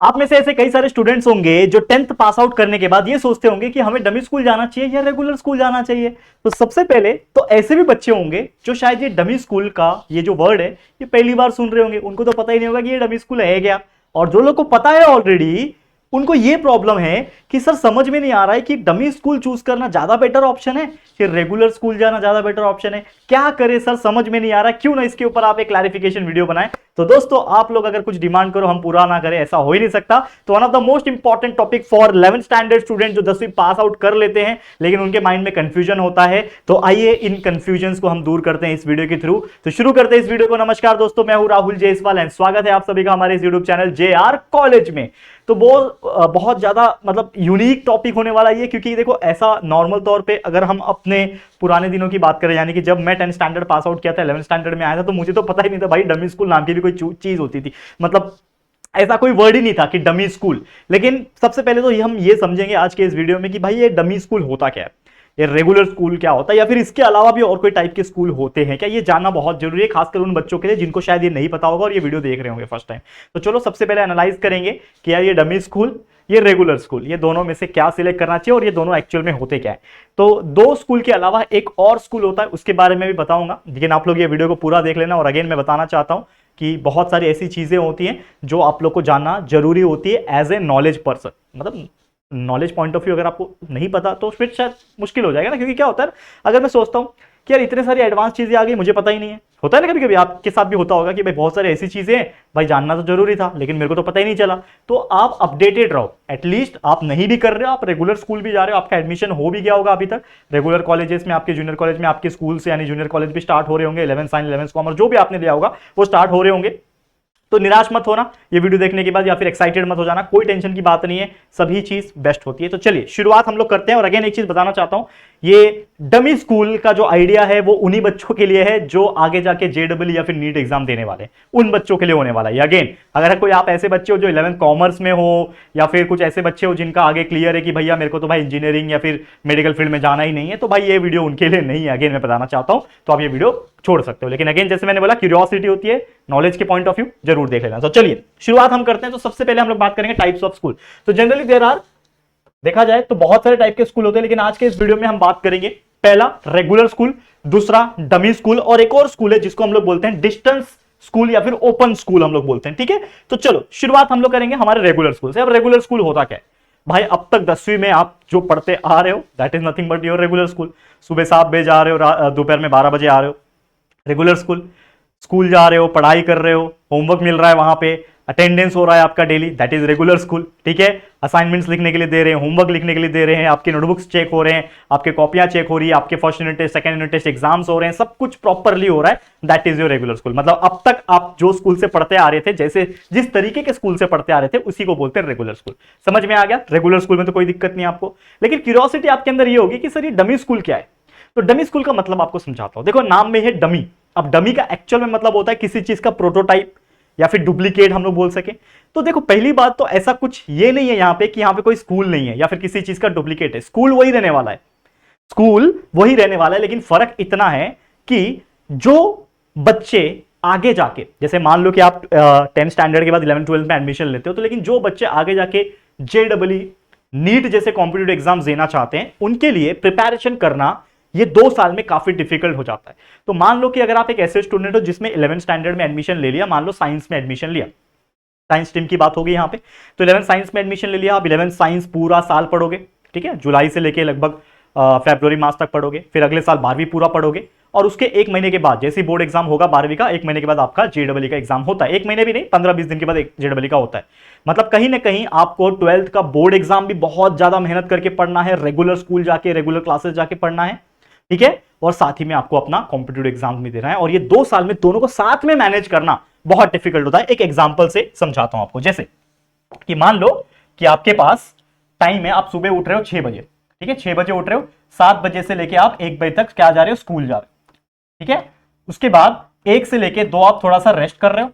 आप में से ऐसे कई सारे स्टूडेंट्स होंगे जो 10th पास आउट करने के बाद ये सोचते होंगे कि हमें डमी स्कूल जाना चाहिए या रेगुलर स्कूल जाना चाहिए। तो सबसे पहले तो ऐसे भी बच्चे होंगे जो शायद ये डमी स्कूल का ये जो वर्ड है ये पहली बार सुन रहे होंगे, उनको तो पता ही नहीं होगा कि ये डमी स्कूल है क्या। और जो लोग को पता है ऑलरेडी उनको ये प्रॉब्लम है कि सर समझ में नहीं आ रहा है कि डमी स्कूल चूज करना ज्यादा बेटर ऑप्शन है कि रेगुलर स्कूल जाना ज्यादा बेटर ऑप्शन है, क्या करे सर समझ में नहीं आ रहा, क्यों ना इसके ऊपर आप एक क्लैरिफिकेशन वीडियो बनाएं। तो दोस्तों आप लोग अगर कुछ डिमांड करो हम पूरा ना करें, ऐसा हो ही नहीं सकता। तो one of the most important topic for 11th standard student जो 10वीं पास आउट कर लेते हैं लेकिन उनके माइंड में कंफ्यूजन होता है, तो आइए इन कंफ्यूजन को हम दूर करते हैं इस वीडियो के थ्रू। तो शुरू करते हैं इस वीडियो को। नमस्कार दोस्तों, मैं हूं राहुल जयसवाल एंड स्वागत है आप सभी का हमारे इस यूट्यूब चैनल JR कॉलेज में। तो बहुत ज्यादा मतलब यूनिक टॉपिक होने वाला ये, क्योंकि देखो ऐसा नॉर्मल तौर पे अगर हम अपने पुराने दिनों की बात करें, यानी कि जब मैं 10th स्टैंडर्ड पास आउट किया था, 11th स्टैंडर्ड में आया था, तो मुझे तो पता ही नहीं था भाई डमी स्कूल नाम की भी कोई चीज होती थी। मतलब ऐसा कोई वर्ड ही नहीं था कि डमी स्कूल। लेकिन सबसे पहले तो हम ये समझेंगे आज के इस वीडियो में कि भाई ये डमी स्कूल होता क्या है, ये रेगुलर स्कूल क्या होता है, या फिर इसके अलावा भी और कोई टाइप के स्कूल होते हैं क्या, ये जानना बहुत जरूरी है, खासकर उन बच्चों के लिए जिनको शायद ये नहीं पता होगा और ये वीडियो देख रहे होंगे फर्स्ट टाइम। तो चलो सबसे पहले एनालाइज करेंगे कि यार ये डमी स्कूल, ये रेगुलर स्कूल, ये दोनों में से क्या सिलेक्ट करना चाहिए और ये दोनों एक्चुअल में होते क्या है। तो दो स्कूल के अलावा एक और स्कूल होता है, उसके बारे में भी बताऊंगा, लेकिन आप लोग ये वीडियो को पूरा देख लेना। और अगेन मैं बताना चाहता हूं कि बहुत सारी ऐसी चीजें होती हैं जो आप लोग को जानना जरूरी होती है एज ए नॉलेज पर्सन। मतलब नॉलेज पॉइंट ऑफ व्यू अगर आपको नहीं पता तो फिर शायद मुश्किल हो जाएगा ना, क्योंकि क्या होता है अगर मैं सोचता हूं कि यार इतने सारी एडवांस चीजें आ गई मुझे पता ही नहीं है, होता है ना कभी कभी आपके साथ भी होता होगा कि भाई बहुत सारी ऐसी चीजें हैं भाई जानना तो जरूरी था लेकिन मेरे को तो पता ही नहीं चला। तो आप अपडेटेड रहो, एटलीस्ट आप नहीं भी कर रहे हो, आप रेगुलर स्कूल भी जा रहे हो, आपका एडमिशन हो भी गया होगा अभी तक रेगुलर कॉलेजेस में, आपके जूनियर कॉलेज में, आपके स्कूल से यानी जूनियर कॉलेज भी स्टार्ट हो रहे होंगे, 11th साइंस 11th कॉमर्स जो भी आपने लिया होगा वो स्टार्ट हो रहे होंगे। तो निराश मत होना ये वीडियो देखने के बाद, या फिर एक्साइटेड मत हो जाना, कोई टेंशन की बात नहीं है, सभी चीज बेस्ट होती है। तो चलिए शुरुआत हम लोग करते हैं। और अगेन एक चीज बताना चाहता हूं, ये डमी स्कूल का जो आइडिया है वो उन्हीं बच्चों के लिए है जो आगे जाके JEE या फिर नीट एग्जाम देने वाले, उन बच्चों के लिए होने वाला है। अगेन अगर कोई आप ऐसे बच्चे हो जो 11th कॉमर्स में हो, या फिर कुछ ऐसे बच्चे हो जिनका आगे क्लियर है कि भैया मेरे को तो भाई इंजीनियरिंग या फिर मेडिकल फील्ड में जाना ही नहीं है, तो भाई ये वीडियो उनके लिए नहीं है, अगेन मैं बताना चाहता हूं। तो आप ये वीडियो छोड़ सकते हो, लेकिन अगेन जैसे मैंने बोला क्यूरियोसिटी होती है, नॉलेज के पॉइंट ऑफ व्यू जरूर देख लेना। तो चलिए शुरुआत हम करते हैं। तो सबसे पहले हम लोग बात करेंगे टाइप्स ऑफ स्कूल। तो जनरली देयर आर, देखा जाए तो बहुत सारे टाइप के स्कूल होते हैं, लेकिन आज के इस वीडियो में हम बात करेंगे पहला रेगुलर स्कूल, दूसरा डमी स्कूल, और एक और स्कूल है जिसको हम लोग बोलते हैं डिस्टेंस स्कूल या फिर ओपन स्कूल हम लोग बोलते हैं। ठीक है, तो चलो शुरुआत हम लोग करेंगे हमारे रेगुलर स्कूल से। अब रेगुलर स्कूल होता क्या है भाई, अब तक 10वीं में आप जो पढ़ते आ रहे हो that is nothing but your regular school. सुबह 7 बजे जा रहे हो, दोपहर में 12 बजे आ रहे हो, रेगुलर स्कूल। स्कूल जा रहे हो, पढ़ाई कर रहे हो, होमवर्क मिल रहा है वहां पे, अटेंडेंस हो रहा है आपका daily, that is regular school. ठीक है, असाइनमेंट्स लिखने के लिए दे रहे हैं, होमवर्क लिखने के लिए दे रहे हैं, आपके नोटबुक्स चेक हो रहे हैं, आपके कॉपियां चेक हो रही है, आपके first unit test second unit test exams हो रहे हैं, सब कुछ प्रॉपरली हो रहा है, that is your regular school. मतलब अब तक आप जो स्कूल से पढ़ते आ रहे थे, जैसे जिस तरीके के स्कूल से पढ़ते आ रहे थे उसी को बोलते हैं रेगुलर स्कूल। समझ में आ गया? रेगुलर स्कूल में तो कोई दिक्कत नहीं आपको, लेकिन क्यूरियोसिटी आपके अंदर ये होगी कि सर ये डमी स्कूल क्या है। तो डमी स्कूल का मतलब आपको समझाता हूं। देखो नाम में है डमी, अब डमी का एक्चुअल में मतलब होता है किसी चीज का प्रोटोटाइप या फिर डुप्लीकेट हम लोग बोल सके। तो देखो पहली बात तो ऐसा कुछ ये नहीं है यहां पे कि यहां पे कोई स्कूल नहीं है या फिर किसी चीज का डुप्लीकेट है, स्कूल वही रहने वाला है, स्कूल वही रहने वाला है। लेकिन फर्क इतना है कि जो बच्चे आगे जाके, जैसे मान लो कि आप 10th स्टैंडर्ड के बाद 11th 12th में एडमिशन लेते हो, तो लेकिन जो बच्चे आगे जाके JEE नीट जैसे कॉम्पिटिटिव एग्जाम देना चाहते हैं उनके लिए प्रिपरेशन करना ये 2 साल में काफी डिफिकल्ट हो जाता है। तो मान लो कि अगर आप एक ऐसे स्टूडेंट हो जिसमें 11th स्टैंडर्ड में एडमिशन ले लिया, मान लो साइंस में एडमिशन लिया, साइंस स्ट्रीम की बात होगी यहां पे, तो 11th साइंस में एडमिशन ले लिया, आप 11th साइंस पूरा साल पढ़ोगे। ठीक है, जुलाई से लेके लगभग फरवरी मार्च तक पढ़ोगे, फिर अगले साल 12वीं पूरा पढ़ोगे, और उसके 1 महीने के बाद जैसे बोर्ड एग्जाम होगा 12वीं का, 1 महीने के बाद आपका JEE का एग्जाम होता है। 1 महीने भी नहीं, 15-20 दिन के बाद JEE का होता है। मतलब कहीं ना कहीं आपको 12th का बोर्ड एग्जाम भी बहुत ज्यादा मेहनत करके पढ़ना है, रेगुलर स्कूल जाके, रेगुलर क्लासेस जाके पढ़ना है। ठीक है, और साथ ही में आपको अपना कॉम्पिटिटिव एग्जाम भी देना है, और ये 2 साल में दोनों को साथ में मैनेज करना बहुत डिफिकल्ट होता है। एक एग्जांपल से समझाता हूं आपको, जैसे कि मान लो कि आपके पास टाइम है, आप सुबह उठ रहे हो 6 बजे, ठीक है, 6 बजे उठ रहे हो, 7 बजे से लेके आप 1 बजे तक क्या जा रहे हो, स्कूल जा रहे हो। ठीक है, उसके बाद 1 से लेके 2 आप थोड़ा सा रेस्ट कर रहे हो,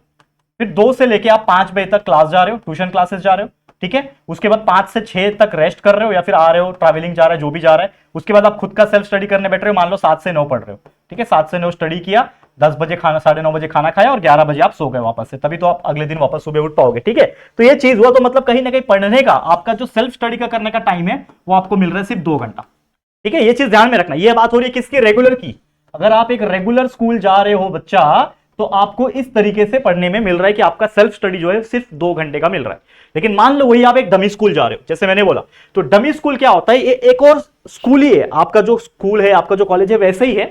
फिर 2 से लेके आप 5 बजे तक क्लास जा रहे हो, ट्यूशन क्लासेस जा रहे हो। ठीक है, उसके बाद 5 से 6 तक रेस्ट कर रहे हो या फिर आ रहे हो, ट्रैवलिंग जा रहा है, जो भी जा रहा है। उसके बाद आप खुद का सेल्फ स्टडी करने बैठ रहे हो, मान लो 7 से 9 पढ़ रहे हो। ठीक है, 7 से 9 स्टडी किया, 10 बजे खाना, 9:30 बजे खाना खाया और 11 बजे आप सो गए वापस से, तभी तो आप अगले दिन वापस सुबह उठ पाओगे। ठीक है, तो ये चीज हुआ। तो मतलब कहीं ना कहीं पढ़ने का आपका जो सेल्फ स्टडी का करने का टाइम है वो आपको मिल रहा है सिर्फ 2 घंटा। ठीक है, ये चीज ध्यान में रखना। ये बात हो रही है किसकी? रेगुलर की। अगर आप एक रेगुलर स्कूल जा रहे हो बच्चा, तो आपको इस तरीके से पढ़ने में मिल रहा है कि आपका सेल्फ स्टडी जो है सिर्फ 2 घंटे का मिल रहा है। लेकिन मान लो वही आप एक डमी स्कूल जा रहे हो, जैसे मैंने बोला, तो डमी स्कूल क्या होता है? ये एक और स्कूल ही है। आपका जो स्कूल है, आपका जो कॉलेज है वैसे ही है,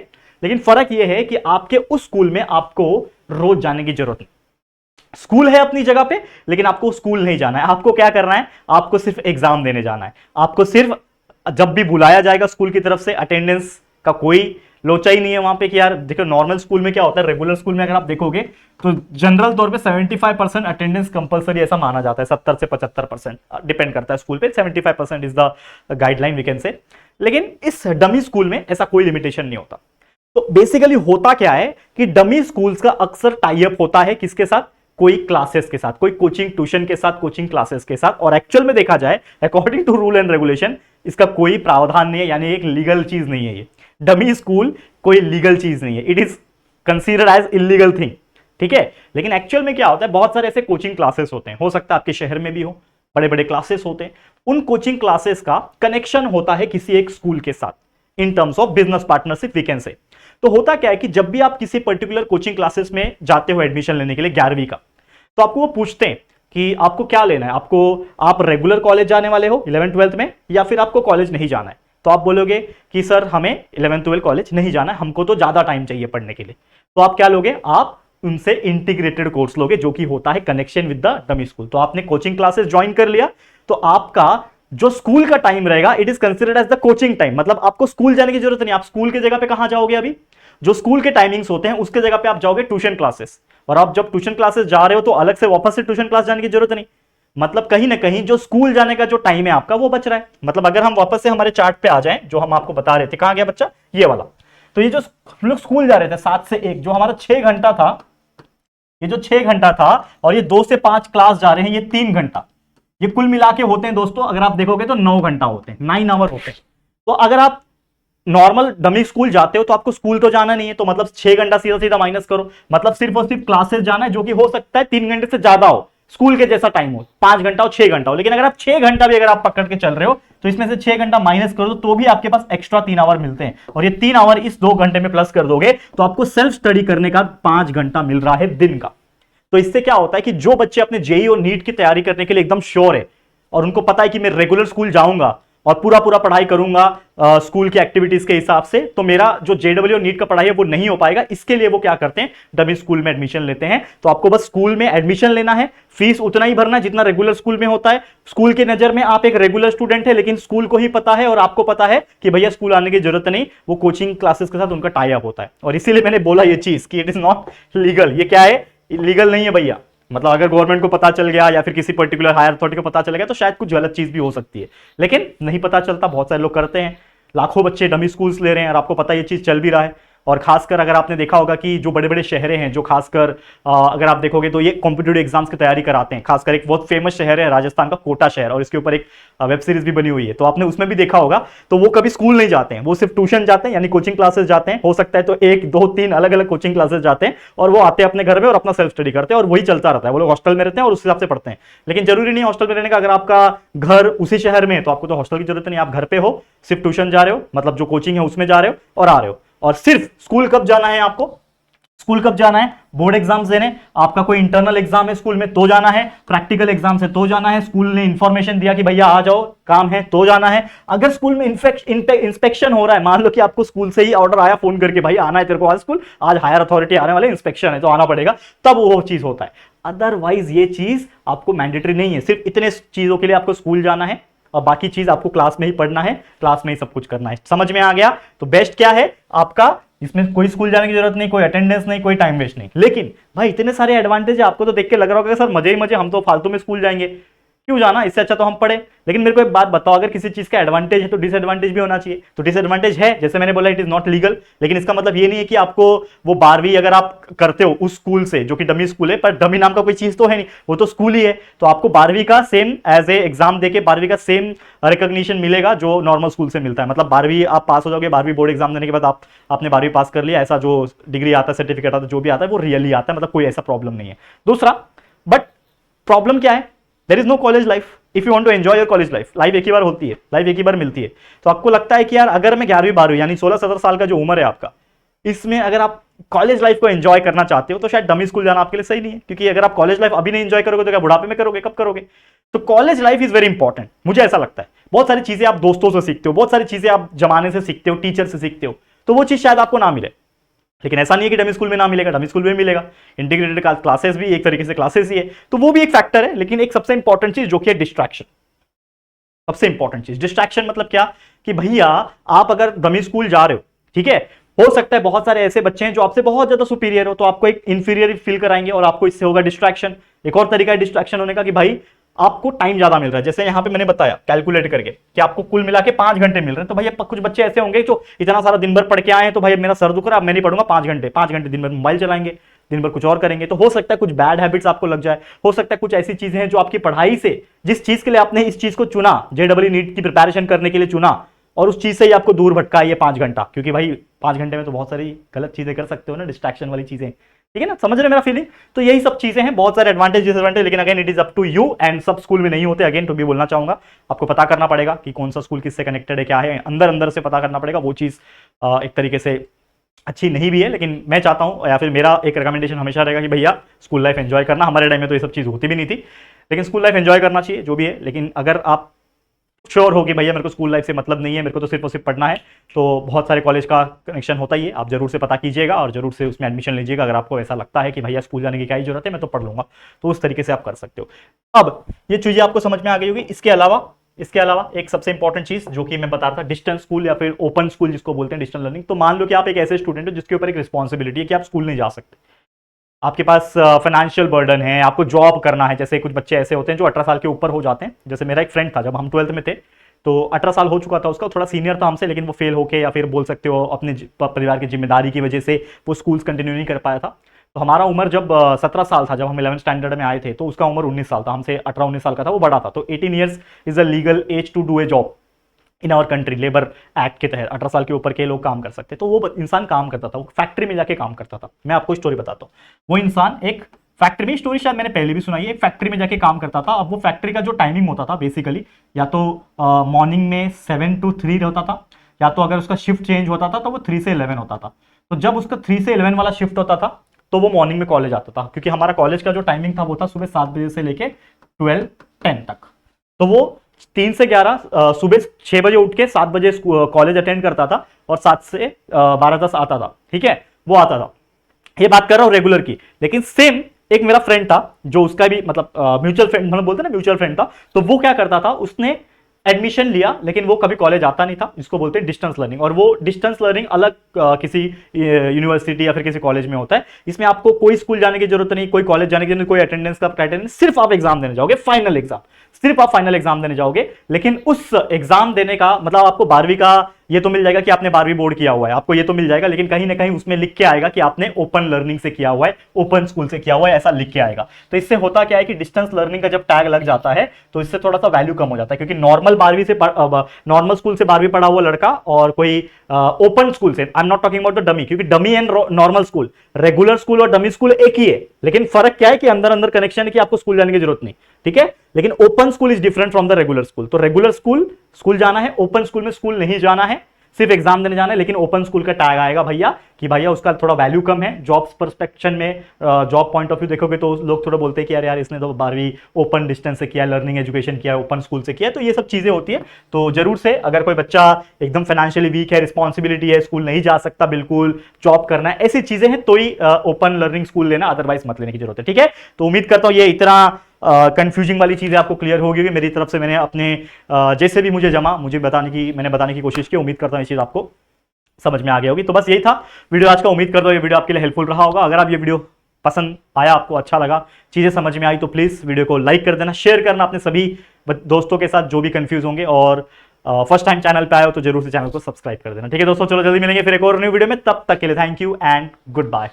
लेकिन फर्क यह है कि आपके उस स्कूल में आपको रोज जाने की जरूरत नहीं। स्कूल है अपनी जगह पे, लेकिन आपको स्कूल नहीं जाना है। आपको क्या करना है? आपको सिर्फ एग्जाम देने जाना है। आपको सिर्फ जब भी बुलाया जाएगा स्कूल की तरफ से, अटेंडेंस का कोई लोचा ही नहीं है वहां पे कि यार देखो, नॉर्मल स्कूल में क्या होता है, रेगुलर स्कूल में अगर आप देखोगे तो जनरल तौर पे 75% अटेंडेंस कंपलसरी ऐसा माना जाता है, 70 से 75%, डिपेंड करता है स्कूल पे। 75% is the guideline we can say. लेकिन इस डमी स्कूल में ऐसा कोई लिमिटेशन नहीं होता। तो बेसिकली होता क्या है कि डमी स्कूल्स का अक्सर टाई अप होता है किसके साथ? कोई क्लासेस के साथ, कोई कोचिंग ट्यूशन के साथ, कोचिंग क्लासेस के साथ। और एक्चुअल में देखा जाए, according to rule and regulation, इसका कोई प्रावधान नहीं है, यानी एक लीगल चीज नहीं है। ये डमी स्कूल कोई लीगल चीज नहीं है, it is considered as illegal thing. ठीक है, लेकिन एक्चुअल में क्या होता है, बहुत सारे ऐसे कोचिंग क्लासेस होते हैं, हो सकता है आपके शहर में भी हो, बड़े बड़े क्लासेस होते हैं। उन कोचिंग क्लासेस का कनेक्शन होता है किसी एक स्कूल के साथ, in terms of business partnership we can say. तो होता क्या है कि जब भी आप किसी पर्टिकुलर कोचिंग क्लासेस में जाते हो एडमिशन लेने के लिए 11वीं का, तो आपको वो पूछते हैं कि आपको क्या लेना है, आप रेगुलर कॉलेज जाने वाले हो 11th 12th में, या फिर आपको कॉलेज नहीं जाना है। तो आप बोलोगे कि सर हमें 11th 12th कॉलेज नहीं जाना है, हमको तो ज्यादा टाइम चाहिए पढ़ने के लिए। तो आप क्या लोगे? आप उनसे इंटीग्रेटेड कोर्स लोगे, जो कि होता है connection with the dummy school. तो आपने कोचिंग क्लासेस ज्वाइन कर लिया, तो आपका जो स्कूल का टाइम रहेगा, it is considered as the coaching time. मतलब आपको स्कूल जाने की जरूरत नहीं। आप स्कूल की जगह पे कहां जाओगे? अभी जो स्कूल के टाइमिंग्स होते हैं उसके जगह पे आप जाओगे ट्यूशन क्लासेस। और आप जब ट्यूशन क्लासेस जा रहे हो तो अलग से वापस से ट्यूशन क्लास जाने की जरूरत नहीं। मतलब कहीं ना कहीं जो स्कूल जाने का जो टाइम है आपका वो बच रहा है। मतलब अगर हम वापस से हमारे चार्ट पे आ जाएं, जो हम आपको बता रहे थे, कहां गया बच्चा? ये वाला। तो ये जो हम लोग स्कूल जा रहे थे 7 से 1, जो हमारा 6 घंटा था, ये जो 6 घंटा था, और ये 2 से 5 क्लास जा रहे हैं, ये 3 घंटा, ये कुल मिला के होते हैं दोस्तों, अगर आप देखोगे तो 9 घंटा होते हैं, 9 आवर होते हैं। तो अगर आप नॉर्मल डमी स्कूल जाते हो तो आपको स्कूल तो जाना नहीं है, तो मतलब 6 घंटा सीधा सीधा माइनस करो, मतलब सिर्फ और सिर्फ क्लासेस जाना है, जो कि हो सकता है 3 घंटे से ज्यादा हो, स्कूल के जैसा टाइम हो, 5 घंटा हो, 6 घंटा हो। लेकिन अगर आप 6 घंटा भी अगर आप पकड़ के चल रहे हो, तो इसमें से 6 घंटा माइनस कर दो तो भी आपके पास एक्स्ट्रा 3 आवर मिलते हैं। और ये 3 आवर इस 2 घंटे में प्लस कर दोगे तो आपको सेल्फ स्टडी करने का 5 घंटा मिल रहा है दिन का। तो इससे क्या होता है कि जो बच्चे अपने जेईई और नीट की तैयारी करने के लिए एकदम श्योर है, और उनको पता है कि मैं रेगुलर स्कूल जाऊंगा और पूरा पूरा पढ़ाई करूंगा स्कूल की एक्टिविटीज के हिसाब से, तो मेरा जो जेडब्ल्यू और नीट का पढ़ाई है वो नहीं हो पाएगा। इसके लिए वो क्या करते हैं? डमी स्कूल में एडमिशन लेते हैं। तो आपको बस स्कूल में एडमिशन लेना है, फीस उतना ही भरना है जितना रेगुलर स्कूल में होता है। स्कूल की नजर में आप एक रेगुलर स्टूडेंट है, लेकिन स्कूल को ही पता है और आपको पता है कि भैया स्कूल आने की जरूरत नहीं, वो कोचिंग क्लासेस के साथ उनका टाई अप होता है। और इसीलिए मैंने बोला ये चीज कि इट इज नॉट लीगल। ये क्या है? लीगल नहीं है भैया। मतलब अगर गवर्नमेंट को पता चल गया या फिर किसी पर्टिकुलर हायर अथॉरिटी को पता चल गया तो शायद कुछ गलत चीज भी हो सकती है, लेकिन नहीं पता चलता। बहुत सारे लोग करते हैं, लाखों बच्चे डमी स्कूल्स ले रहे हैं और आपको पता है ये चीज चल भी रहा है। और खासकर अगर आपने देखा होगा कि जो बड़े बड़े शहर हैं, जो खासकर अगर आप देखोगे तो ये कॉम्पिटिटिव एग्जाम्स की तैयारी कराते हैं। खासकर एक बहुत फेमस शहर है राजस्थान का कोटा शहर, और इसके ऊपर एक वेब सीरीज भी बनी हुई है, तो आपने उसमें भी देखा होगा। तो वो कभी स्कूल नहीं जाते हैं, वो सिर्फ ट्यूशन जाते हैं, यानी कोचिंग क्लासेस जाते हैं। हो सकता है तो 1 2 3 अलग अलग कोचिंग क्लासेस जाते हैं, और वो आते हैं अपने घर में और अपना सेल्फ स्टडी करते हैं, और वही चलता रहता है। वो लोग हॉस्टल में रहते हैं और उस हिसाब से पढ़ते हैं। लेकिन जरूरी नहीं हॉस्टल में रहने का। अगर आपका घर उसी शहर में है तो आपको तो हॉस्टल की जरूरत नहीं, आप घर पे हो, सिर्फ ट्यूशन जा रहे हो, मतलब जो कोचिंग है उसमें जा रहे हो और आ रहे हो। और सिर्फ स्कूल कब जाना है आपको? स्कूल कब जाना है? बोर्ड एग्जाम्स देने, आपका कोई इंटरनल एग्जाम है स्कूल में तो जाना है, प्रैक्टिकल एग्जाम है तो जाना है, स्कूल ने इंफॉर्मेशन दिया कि भैया आ जाओ काम है तो जाना है। अगर स्कूल में इंस्पेक्शन हो रहा है, मान लो कि आपको स्कूल से ही ऑर्डर आया फोन करके, भाई आना है तेरे को आज स्कूल, आज हायर अथॉरिटी आने वाले, इंस्पेक्शन है तो आना पड़ेगा, तब वो चीज होता है। अदरवाइज ये चीज आपको मैंडेटरी नहीं है। सिर्फ इतने चीजों के लिए आपको स्कूल जाना है और बाकी चीज आपको क्लास में ही पढ़ना है, क्लास में ही सब कुछ करना है। समझ में आ गया? तो बेस्ट क्या है आपका? इसमें कोई स्कूल जाने की जरूरत नहीं, कोई अटेंडेंस नहीं, कोई टाइम वेस्ट नहीं। लेकिन भाई इतने सारे एडवांटेज है, आपको तो देख के लग रहा होगा सर मजे ही मजे, हम तो फालतू में स्कूल जाएंगे। क्यों जाना, इससे अच्छा तो हम पढ़े। लेकिन मेरे को एक बात बताओ, अगर किसी चीज का एडवांटेज है तो डिसएडवांटेज भी होना चाहिए। तो डिसएडवांटेज है, जैसे मैंने बोला इट इज नॉट लीगल, लेकिन इसका मतलब ये नहीं है कि आपको वो 12वीं अगर आप करते हो उस स्कूल से जो कि डमी स्कूल है, पर डमी नाम का कोई चीज तो है नहीं, वो तो स्कूल ही है, तो आपको 12वीं का सेम एज ए एग्जाम देके 12वीं का सेम रिकॉग्निशन मिलेगा जो नॉर्मल स्कूल से मिलता है। मतलब 12वीं आप पास हो जाओगे, 12वीं बोर्ड एग्जाम देने के बाद आपने 12वीं पास कर लिया, ऐसा जो डिग्री आता है, सर्टिफिकेट आता है, जो भी आता है वो रियली आता है, मतलब कोई ऐसा प्रॉब्लम नहीं है। दूसरा, बट प्रॉब्लम क्या है, there is no college life if you want to enjoy your college life. Life एक ही बार होती है, लाइफ एक ही बार मिलती है। तो आपको लगता है कि यार अगर मैं 11वीं 12वीं यानी 16-17 साल का जो उम्र है आपका, इसमें अगर आप कॉलेज लाइफ को एंजॉय करना चाहते हो तो शायद डमी स्कूल जाना आपके लिए सही नहीं है, क्योंकि अगर आप कॉलेज लाइफ अभी नहीं एंजॉय करोगे तो क्या बुढ़ापे में करोगे, कब करोगे। तो college life is very important, मुझे ऐसा लगता है। बहुत सारी चीजें आप दोस्तों से सीखते हो, बहुत सारी चीजें आप जमाने से सीखते हो, टीचर से सीखते हो, तो वो चीज शायद आपको ना मिले। लेकिन ऐसा नहीं है कि डमी स्कूल में ना मिलेगा, डमी स्कूल में मिलेगा। इंटीग्रेटेड क्लासेस भी एक तरीके से क्लासेस ही है, तो वो भी एक फैक्टर है। लेकिन एक सबसे इंपॉर्टेंट चीज जो कि है डिस्ट्रैक्शन, सबसे इंपॉर्टेंट चीज डिस्ट्रैक्शन। मतलब क्या कि भैया आप अगर डमी स्कूल जा रहे हो, ठीक है, हो सकता है बहुत सारे ऐसे बच्चे हैं जो आपसे बहुत ज्यादा सुपीरियर हो, तो आपको एक इंफीरियर फील कराएंगे और आपको इससे होगा डिस्ट्रैक्शन। एक और तरीका है डिस्ट्रैक्शन होने का कि भाई आपको टाइम ज्यादा मिल रहा है, जैसे यहां पे मैंने बताया कैलकुलेट करके कि आपको कुल मिला के 5 घंटे मिल रहे हैं। तो भैया कुछ बच्चे ऐसे होंगे जो इतना सारा दिन भर पढ़ के आए हैं, तो भाई मेरा सर दुख रहा है, अब मैं नहीं पढ़ूंगा 5 घंटे दिन भर मोबाइल चलाएंगे, दिन भर कुछ और करेंगे। तो हो सकता है कुछ बैड हैबिट्स आपको लग जाए, हो सकता है कुछ ऐसी चीजें हैं जो आपकी पढ़ाई से, जिस चीज के लिए आपने इस चीज को चुना, जेडब्ल्यू नीट की प्रिपरेशन करने के लिए चुना, और उस चीज से ही आपको दूर भटका ये 5 घंटा। क्योंकि भाई 5 घंटे में तो बहुत सारी गलत चीजें कर सकते हो ना, डिस्ट्रैक्शन वाली चीजें, ठीक है ना, समझ रहे मेरा फीलिंग। तो यही सब चीजें हैं, बहुत सारे एडवांटेज डिसएडवांटेज, लेकिन again it is up to you, and सब स्कूल में नहीं होते। अगेन तो भी बोलना चाहूंगा, आपको पता करना पड़ेगा कि कौन सा स्कूल किससे कनेक्टेड है, क्या है, अंदर अंदर से पता करना पड़ेगा। वो चीज एक तरीके से अच्छी नहीं भी है, लेकिन मैं चाहता हूं, या फिर मेरा एक रिकमेंडेशन हमेशा रहेगा कि भैया स्कूल लाइफ एंजॉय करना। हमारे टाइम में तो ये सब चीज होती भी नहीं थी, लेकिन स्कूल लाइफ एंजॉय करना चाहिए जो भी है। लेकिन अगर आप श्योर हो कि भैया मेरे को स्कूल लाइफ से मतलब नहीं है, मेरे को तो सिर्फ और सिर्फ पढ़ना है, तो बहुत सारे कॉलेज का कनेक्शन होता ही है, आप जरूर से पता कीजिएगा और जरूर से उसमें एडमिशन लीजिएगा। अगर आपको ऐसा लगता है कि भैया स्कूल जाने की क्या ही जरूरत है, मैं तो पढ़ लूंगा, तो उस तरीके से आप कर सकते हो। अब ये चीजें आपको समझ में आ गई होगी। इसके अलावा एक सबसे इंपॉर्टेंट चीज जो कि मैं बता रहा था, डिस्टेंस स्कूल या फिर ओपन स्कूल जिसको बोलते हैं, डिस्टेंस लर्निंग। तो मान लो कि आप एक ऐसे स्टूडेंट हो जिसके ऊपर एक रिस्पॉन्सिबिलिटी है कि आप स्कूल नहीं जा सकते, आपके पास फाइनेंशियल बर्डन है, आपको जॉब करना है। जैसे कुछ बच्चे ऐसे होते हैं जो 18 साल के ऊपर हो जाते हैं, जैसे मेरा एक फ्रेंड था, जब हम 12th में थे तो 18 साल हो चुका था उसका, थोड़ा सीनियर था हमसे, लेकिन वो फेल होके या फिर बोल सकते हो अपने परिवार की जिम्मेदारी की वजह से वो स्कूल्स कंटिन्यू नहीं कर पाया था। तो हमारा उम्र जब 17 साल था, जब हम 11th स्टैंडर्ड में आए थे, तो उसका उम्र 19 साल था, हमसे 18-19 साल का था, वो बड़ा था। तो 18 years is a legal age to do a job in our country, labour act के तहत 18 साल के ऊपर के लोग काम कर सकते। तो वो इंसान काम करता था, वो फैक्ट्री में जाके काम करता था। मैं आपको स्टोरी बताता हूँ, वो इंसान एक फैक्ट्री में, स्टोरी शायद मैंने पहले भी सुनाई है, एक फैक्ट्री में जाके काम करता था। अब वो फैक्ट्री का जो टाइमिंग होता था बेसिकली, या तो मॉर्निंग में 7 to 3 होता था, या तो अगर उसका शिफ्ट चेंज होता था तो वो 3 से 11 होता था। तो जब उसका 3 से 11 वाला शिफ्ट होता था तो वो मॉर्निंग में कॉलेज आता था, क्योंकि हमारा कॉलेज का जो टाइमिंग था वो था सुबह 7 बजे से लेके 12-10 तक। तो वो 3 से 11 सुबह 6 बजे उठ के 7 बजे कॉलेज अटेंड करता था और 7 से 12-10 आता था, ठीक है, वो आता था। ये बात कर रहा हूं रेगुलर की। लेकिन सेम एक मेरा फ्रेंड था जो उसका भी मतलब म्यूचुअल फ्रेंड, मतलब बोलते हैं ना म्यूचुअल फ्रेंड था। तो वो क्या करता था, उसने एडमिशन लिया लेकिन वो कभी कॉलेज आता नहीं था, इसको बोलते हैं डिस्टेंस लर्निंग। और वो डिस्टेंस लर्निंग अलग किसी यूनिवर्सिटी या फिर किसी कॉलेज में होता है। इसमें आपको कोई स्कूल जाने की जरूरत नहीं, कोई कॉलेज जाने की जरूरत नहीं, कोई अटेंडेंस का क्राइटेरिया नहीं, सिर्फ आप एग्जाम देने जाओगे, फाइनल एग्जाम, सिर्फ आप फाइनल एग्जाम देने जाओगे। लेकिन उस एग्जाम देने का मतलब आपको 12वीं का ये तो मिल जाएगा कि आपने 12वीं बोर्ड किया हुआ है, आपको ये तो मिल जाएगा, लेकिन कहीं ना कहीं उसमें लिख के आएगा कि आपने ओपन लर्निंग से किया हुआ है, ओपन स्कूल से किया हुआ है, ऐसा लिख के आएगा। तो इससे होता क्या है कि डिस्टेंस लर्निंग का जब टैग लग जाता है तो इससे थोड़ा सा वैल्यू कम हो जाता है, क्योंकि नॉर्मल स्कूल से 12वीं पढ़ा हुआ लड़का और कोई ओपन स्कूल से, I am not talking about the dummy, क्योंकि dummy and normal school, regular school और डमी स्कूल एक ही है, लेकिन फर्क क्या है कि अंदर अंदर कनेक्शन है कि आपको स्कूल जाने की जरूरत नहीं, ठीक है। लेकिन open school is different from the regular school. तो रेगुलर स्कूल जाना है, ओपन स्कूल में स्कूल नहीं जाना है, सिर्फ एग्जाम देने जाना है। लेकिन ओपन स्कूल का टैग आएगा भैया कि भैया उसका थोड़ा वैल्यू कम है। जॉब्स परस्पेक्शन में, जॉब पॉइंट ऑफ व्यू देखोगे तो लोग थोड़ा बोलते हैं कि यार इसने तो 12वीं ओपन डिस्टेंस से किया, लर्निंग एजुकेशन किया, ओपन स्कूल से किया। तो ये सब चीजें होती है। तो जरूर से अगर कोई बच्चा एकदम फाइनेंशियली वीक है, रिस्पॉन्सिबिलिटी है, स्कूल नहीं जा सकता, बिल्कुल जॉब करना है, ऐसी चीजें हैं तो ही ओपन लर्निंग स्कूल लेना, अदरवाइज मत लेने की जरूरत है, ठीक है। तो उम्मीद करता हूं ये इतना कंफ्यूजिंग वाली चीजें आपको क्लियर होगी। मेरी तरफ से मैंने अपने जैसे भी मैंने बताने की कोशिश की। उम्मीद करता हूं ये चीज आपको समझ में आ गई होगी। तो बस यही था वीडियो आज का। उम्मीद करता हूं ये वीडियो आपके लिए हेल्पफुल रहा होगा। अगर आप ये वीडियो पसंद आया, आपको अच्छा लगा, चीजें समझ में आई, तो प्लीज वीडियो को लाइक कर देना, शेयर करना अपने सभी दोस्तों के साथ जो भी कंफ्यूज होंगे, और फर्स्ट टाइम चैनल पे आए हो तो जरूर से चैनल को सब्सक्राइब कर देना। ठीक है दोस्तों, चलो जल्दी मिलेंगे फिर एक और न्यू वीडियो में, तब तक के लिए thank you and good bye.